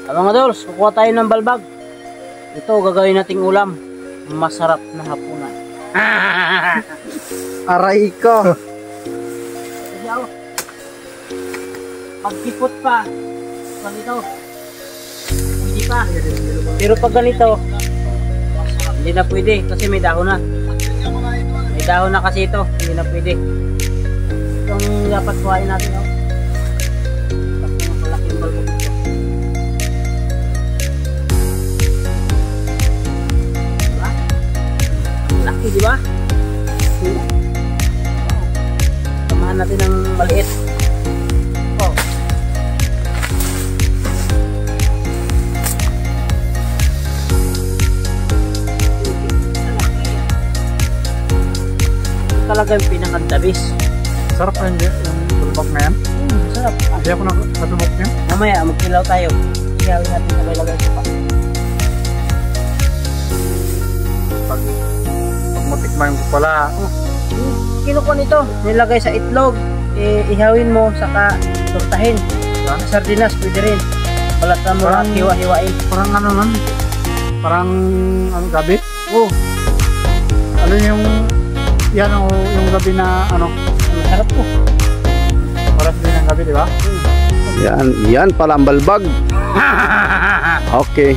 Mga dolls, kukuha tayo ng balbag. Ito, gagawin nating ulam. Masarap na hapunan. Aray ko. Pagkipot pa, ganito. Hindi pa. Pero pag ganito, hindi na pwede kasi may dahon na. May dahon na kasi ito, hindi na pwede. Itong dapat kuhain natin. Malaking balbog ito. Diba? Laki, di ba? Samahan natin ng maliit. Oh. Ito talaga yung pinakadabis. Sarap pa yung bulbak na yan. Sarap. Hindi ako nakatubok niya. Mamaya, magkilaw tayo. Siyawin natin na lagay sa pa. Pag matikman ko pala. Kinukuha nito, nilagay sa itlog. Ihawin mo, saka tortahin. Sa sardinas, pwede rin. Balatan mo lang, hiwa-hiwain. Parang ano man. Parang ano, gabi. Oh, Ano yung yan o yung gabi na ano. masarap po. Oras din ang gabi, di ba? Yan pala ang balbag. Okay.